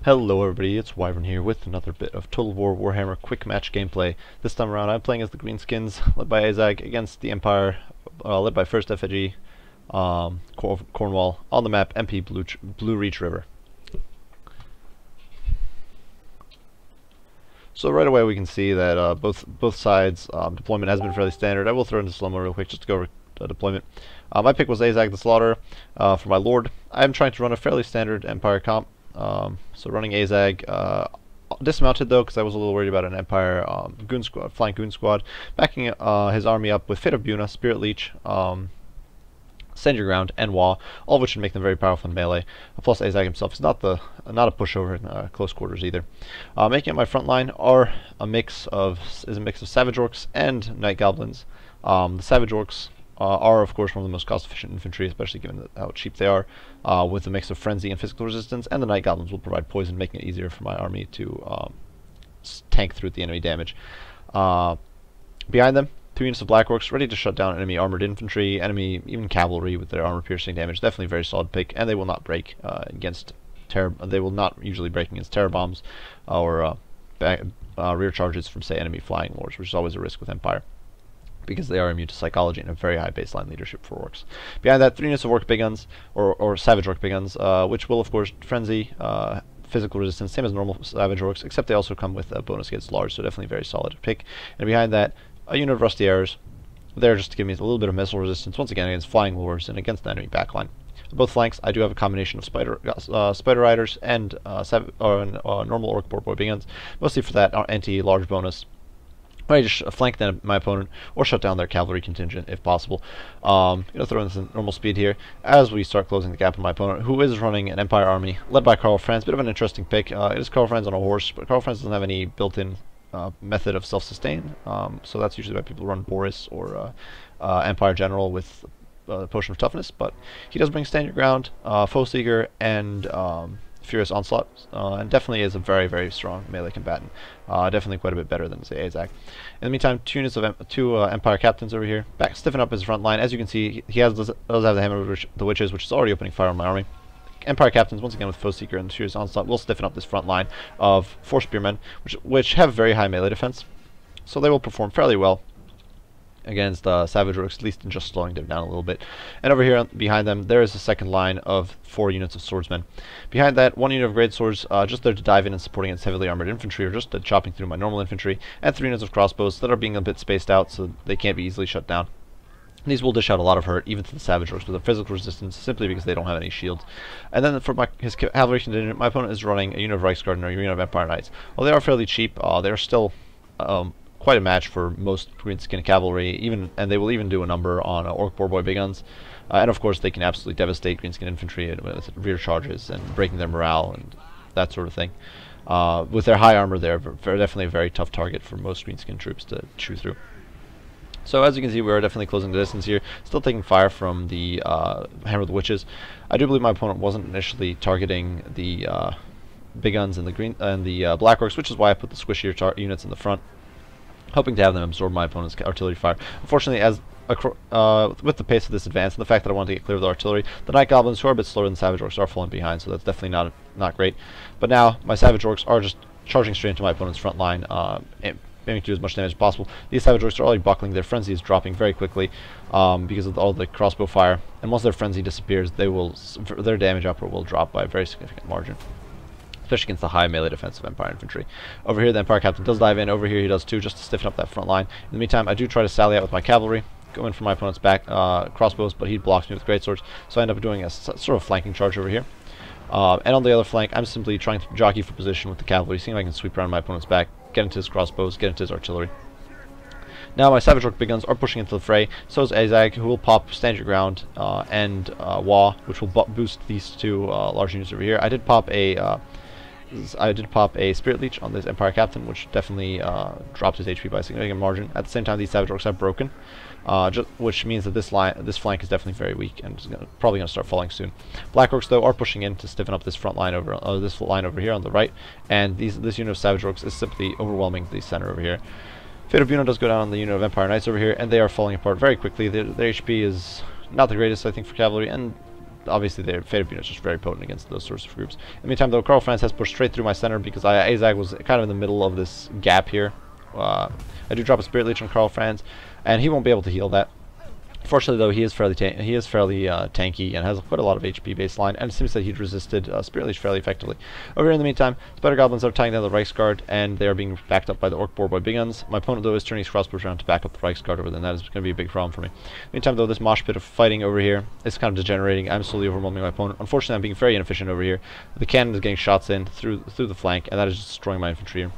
Hello everybody, it's Wyvern here with another bit of Total War Warhammer quick match gameplay. This time around I'm playing as the Greenskins, led by Azhag, against the Empire, led by 1st FAG, Cornwall, on the map MP Blue Reach River. So right away we can see that both sides' deployment has been fairly standard. I will throw into slow-mo real quick just to go over deployment. My pick was Azhag da Slaughterer for my Lord. I'm trying to run a fairly standard Empire comp. So running Azhag, dismounted though because I was a little worried about an Empire flying goon squad, backing his army up with Fate of Buna, Spirit Leech, Stand Your Ground, and Wa, all of which should make them very powerful in melee. Plus Azhag himself is not a pushover in close quarters either. Making up my front line are a mix of Savage Orcs and Night Goblins. The Savage Orcs are of course one of the most cost-efficient infantry, especially given how cheap they are, with a mix of frenzy and physical resistance, and the Night Goblins will provide poison, making it easier for my army to tank through the enemy damage. Behind them, 2 units of Black Orcs ready to shut down enemy armored infantry, enemy even cavalry with their armor-piercing damage. Definitely a very solid pick, and they will not break they will not usually break against terror bombs or rear charges from, say, enemy flying lords, which is always a risk with Empire, because they are immune to psychology and a very high baseline leadership for Orcs. Behind that, 3 units of Orc Big Guns, or Savage Orc Big Guns, which will, of course, frenzy, physical resistance, same as normal Savage Orcs, except they also come with a bonus against large, so definitely a very solid pick. And behind that, a unit of Rusty Arrows, there just to give me a little bit of missile resistance, once again against flying lords and against the enemy backline. On both flanks, I do have a combination of Spider Riders and normal Orc Boar Big Guns, mostly for that anti-large bonus. I just flank my opponent or shut down their cavalry contingent if possible. Throw in some normal speed here as we start closing the gap on my opponent, who is running an Empire army led by Karl Franz. Bit of an interesting pick. It is Karl Franz on a horse, but Karl Franz doesn't have any built-in method of self-sustain, so that's usually why people run Boris or Empire General with Potion of Toughness. But he does bring Stand Your Ground, Foe Seeker, and Furious Onslaught, and definitely is a very, very strong melee combatant. Definitely quite a bit better than, say, Azhag. In the meantime, 2 units of Empire Captains over here, stiffen up his front line. As you can see, he does have the Hammer of the Witches, which is already opening fire on my army. Empire Captains, once again with Foe Seeker and Furious Onslaught, will stiffen up this front line of 4 Spearmen, which have very high melee defense, so they will perform fairly well against Savage Orcs, at least in just slowing them down a little bit. And over here behind them, there is a second line of 4 units of Swordsmen. Behind that, 1 unit of Great Swords, just there to dive in and supporting its heavily armored infantry, or just chopping through my normal infantry, and 3 units of Crossbows that are being a bit spaced out so they can't be easily shut down. These will dish out a lot of hurt, even to the Savage Orcs, with a physical resistance, simply because they don't have any shields. And then for his cavalry contingent, my opponent is running a unit of Reichsguard and a unit of Empire Knights. While they are fairly cheap, they are still quite a match for most Greenskin cavalry, and they will even do a number on Orc Boar Big Guns. And of course, they can absolutely devastate Greenskin infantry with rear charges and breaking their morale and that sort of thing. With their high armor, they're definitely a very tough target for most Greenskin troops to chew through. So as you can see, we are definitely closing the distance here. Still taking fire from the Hammer of the Witches. I do believe my opponent wasn't initially targeting the Big Guns and the Black Orcs, which is why I put the squishier units in the front, hoping to have them absorb my opponent's artillery fire. Unfortunately, with the pace of this advance and the fact that I wanted to get clear of the artillery, the Night Goblins, who are a bit slower than Savage Orcs, are falling behind, so that's definitely not great. But now my Savage Orcs are just charging straight into my opponent's front line, aiming to do as much damage as possible. These Savage Orcs are already buckling. Their frenzy is dropping very quickly because of all the crossbow fire, and once their frenzy disappears, their damage output will drop by a very significant margin, especially against the high melee defense of Empire infantry. Over here, the Empire Captain does dive in. Over here, he does too, just to stiffen up that front line. In the meantime, I do try to sally out with my cavalry, go in for my opponent's back crossbows, but he blocks me with greatswords, so I end up doing a sort of flanking charge over here. And on the other flank, I'm simply trying to jockey for position with the cavalry, seeing if I can sweep around my opponent's back, get into his crossbows, get into his artillery. Now my Savage Orc Big Guns are pushing into the fray, so is Azhag, who will pop Stand Your Ground and Wa, which will boost these 2 large units over here. I did pop a Spirit Leech on this Empire Captain, which definitely dropped his HP by a significant margin. At the same time, these Savage Orcs have broken, which means that this flank is definitely very weak and is probably going to start falling soon. Black Orcs, though, are pushing in to stiffen up this front line this line over here on the right, and this unit of Savage Orcs is simply overwhelming the center over here. Fate of Buna does go down on the unit of Empire Knights over here, and they are falling apart very quickly. Their HP is not the greatest, I think, for cavalry, and obviously their Fate of Unit is just very potent against those sorts of groups. In the meantime, though, Karl Franz has pushed straight through my center because Azhag was kind of in the middle of this gap here. I do drop a Spirit Leech on Karl Franz, and he won't be able to heal that. Fortunately, though, he is fairly tanky and has quite a lot of HP baseline, and it seems that he'd resisted Spirit Leech fairly effectively. Over here in the meantime, Spider Goblins are tying down the Reichsguard, and they are being backed up by the Orc Boar by big guns. My opponent, though, is turning his crossbows around to back up the Reichsguard over there, and that is going to be a big problem for me. Meantime, though, this mosh pit of fighting over here is kind of degenerating. I'm slowly overwhelming my opponent. Unfortunately, I'm being very inefficient over here. The cannon is getting shots in through the flank, and that is just destroying my infantry here.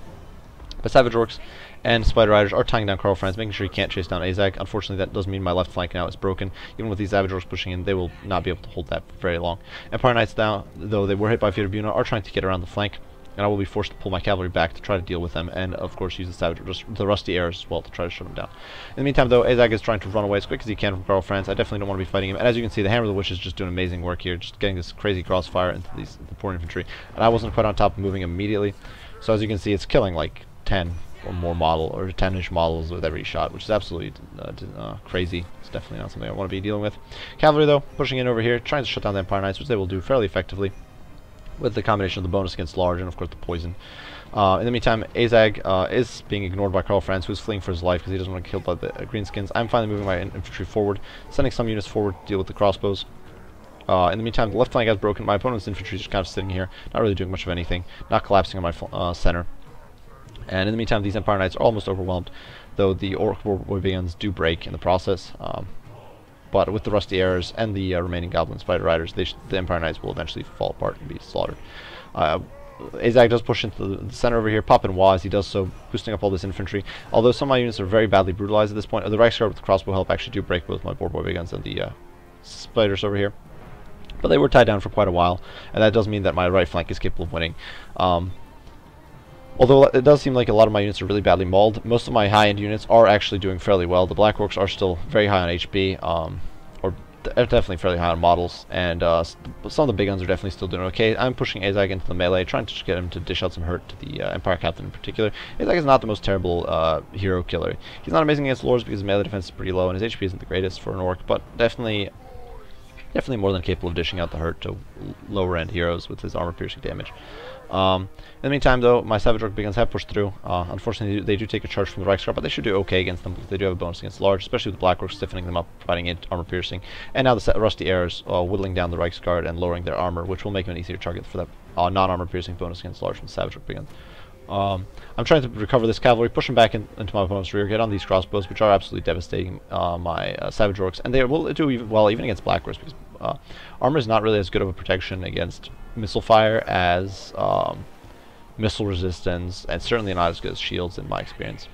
But Savage Orcs and Spider Riders are tying down Karl Franz, making sure he can't chase down Azhag. Unfortunately, that does mean my left flank now is broken. Even with these Savage Orcs pushing in, they will not be able to hold that for very long. Empire Knights now, though they were hit by Fate of Unit, are trying to get around the flank, and I will be forced to pull my cavalry back to try to deal with them, and of course use the Rusty Arrows as well to try to shut them down. In the meantime, though, Azhag is trying to run away as quick as he can from Karl Franz. I definitely don't want to be fighting him, and as you can see, the Hammer of the Witch is just doing amazing work here, just getting this crazy crossfire into the poor infantry, and I wasn't quite on top of moving immediately. So as you can see, it's killing like 10 or more 10-inch models with every shot, which is absolutely crazy. It's definitely not something I want to be dealing with. Cavalry, though, pushing in over here, trying to shut down the Empire Knights, which they will do fairly effectively with the combination of the bonus against large and, of course, the poison. In the meantime, Azhag is being ignored by Karl Franz, who's fleeing for his life because he doesn't want to get killed by the greenskins. I'm finally moving my infantry forward, sending some units forward to deal with the crossbows. In the meantime, the left flank has broken. My opponent's infantry is just kind of sitting here, not really doing much of anything, not collapsing on my center. And in the meantime, these Empire Knights are almost overwhelmed, though the Orc Boar guns do break in the process. But with the Rusty Arrows and the remaining Goblin Spider Riders, the Empire Knights will eventually fall apart and be slaughtered. Azhag does push into the center over here, pop and wah as he does so, boosting up all this infantry. Although some of my units are very badly brutalized at this point, the Reichsguard with the crossbow help actually do break both my Boar guns and the Spiders over here. But they were tied down for quite a while, and that does mean that my right flank is capable of winning. Although it does seem like a lot of my units are really badly mauled, most of my high-end units are actually doing fairly well. The Black Orcs are still very high on HP, or definitely fairly high on models, and some of the big guns are definitely still doing okay. I'm pushing Azhag into the melee, trying to get him to dish out some hurt to the Empire Captain in particular. Azhag is not the most terrible hero killer. He's not amazing against lords because his melee defense is pretty low, and his HP isn't the greatest for an orc, but definitely more than capable of dishing out the hurt to lower-end heroes with his armor-piercing damage. In the meantime, though, my Savage Orc big guns have pushed through. Unfortunately, they do take a charge from the Reichsguard, but they should do okay against them because they do have a bonus against large, especially with the Black Orcs stiffening them up, providing it armor-piercing. And now the Rusty Arrows whittling down the Reichsguard and lowering their armor, which will make them an easier target for that non-armor-piercing bonus against large from the Savage Orc big guns. I'm trying to recover this cavalry, push them back into my opponent's rear, get on these crossbows, which are absolutely devastating my Savage Orcs, and they will do well even against Black Orcs, because armor is not really as good of a protection against missile fire as missile resistance, and certainly not as good as shields in my experience.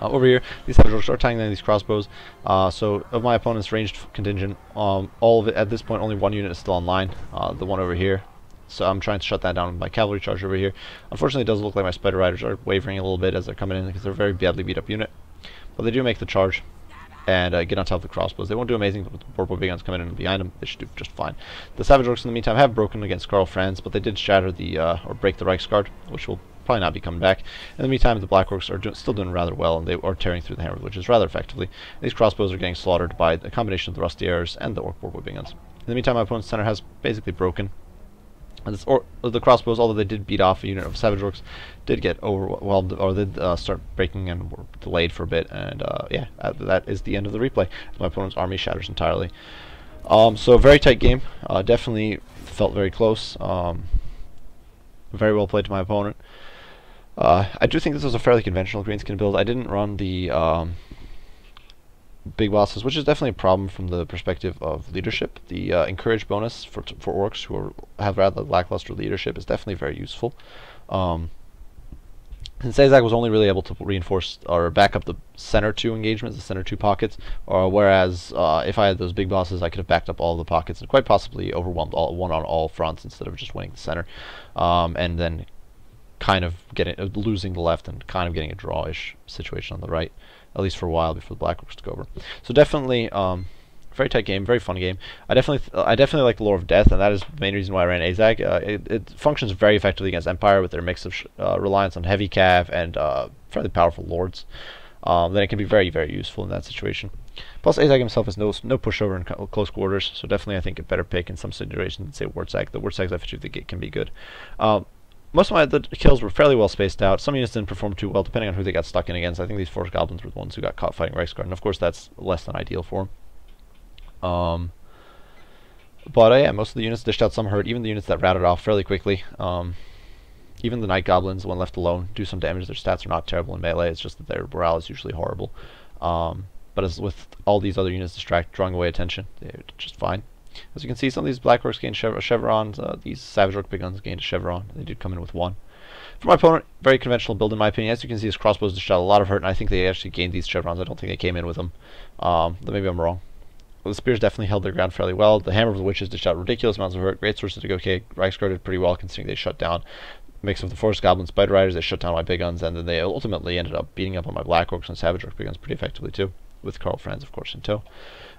Over here, these Savage Orcs are tying down these crossbows, so of my opponent's ranged contingent, all of it, at this point, only one unit is still online, the one over here. So I'm trying to shut that down with my cavalry charge over here. Unfortunately, it does look like my Spider Riders are wavering a little bit as they're coming in because they're a very badly beat up unit. But they do make the charge and get on top of the crossbows. They won't do amazing, but with the Boar big guns coming in behind them, they should do just fine. The Savage Orcs in the meantime have broken against Karl Franz, but they did shatter the or break the Reichsguard, which will probably not be coming back. In the meantime, the Black Orcs are still doing rather well, and they are tearing through the Hammer, which is rather effectively. These crossbows are getting slaughtered by the combination of the Rusty Arrows and the Orc Boar big guns. In the meantime, my opponent's center has basically broken. And the crossbows, although they did beat off a unit of Savage Orcs, did get overwhelmed, or did start breaking and were delayed for a bit, and yeah, that is the end of the replay. My opponent's army shatters entirely. So very tight game, definitely felt very close, very well played to my opponent. I do think this was a fairly conventional greenskin build. I didn't run the big bosses, which is definitely a problem from the perspective of leadership. The encourage bonus for orcs who have rather lackluster leadership is definitely very useful. Since Azhag was only really able to reinforce or back up the center 2 engagements, the center 2 pockets, whereas if I had those big bosses, I could have backed up all the pockets and quite possibly overwhelmed one on all fronts instead of just winning the center, and then kind of losing the left and kind of getting a draw-ish situation on the right, at least for a while before the Black Orcs took over. So definitely very tight game, very fun game. I definitely like the Lore of Death, and that is the main reason why I ran Azhag. It functions very effectively against Empire with their mix of reliance on heavy cav and fairly powerful lords. Then it can be very, very useful in that situation. Plus, Azhag himself has no pushover in close quarters, so definitely I think a better pick in some situations than say Wartzag. The Wartzag's FHU the gate can be good. Most of the kills were fairly well spaced out. Some units didn't perform too well, depending on who they got stuck in against. I think these Force Goblins were the ones who got caught fighting Reichsguard, and of course that's less than ideal for them. But yeah, most of the units dished out some hurt, even the units that routed off fairly quickly. Even the Night Goblins, when left alone, do some damage. Their stats are not terrible in melee, it's just that their morale is usually horrible. But as with all these other units drawing away attention, they're just fine. As you can see, some of these Black Orcs gained chevrons, these Savage Orc Big Guns gained a chevron. They did come in with one. For my opponent, very conventional build in my opinion. As you can see, his crossbows dished out a lot of hurt, and I think they actually gained these chevrons. I don't think they came in with them. Maybe I'm wrong. Well, the spears definitely held their ground fairly well. The Hammer of the Witches dished out ridiculous amounts of hurt. Great sources to go okay. Reichsguard did pretty well considering they shut down mix of the Forest Goblins, Spider Riders. They shut down my Big Guns, and then they ultimately ended up beating up on my Black Orcs and Savage Orc Big Guns pretty effectively too, with Karl Franz of course in tow.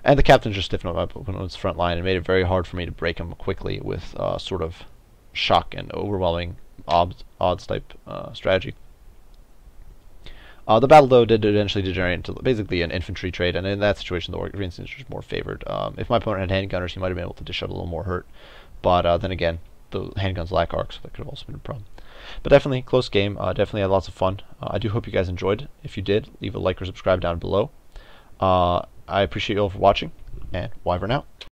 And the captain just stiffened up my opponent's front line and made it very hard for me to break him quickly with sort of shock and overwhelming odds type strategy. The battle, though, did eventually degenerate into basically an infantry trade, and in that situation, the Orcs were more favored. If my opponent had handgunners, he might have been able to dish out a little more hurt, but then again, the handguns lack arcs, so that could have also been a problem. But definitely, close game. Definitely had lots of fun. I do hope you guys enjoyed. If you did, leave a like or subscribe down below. I appreciate you all for watching, and wyvern out.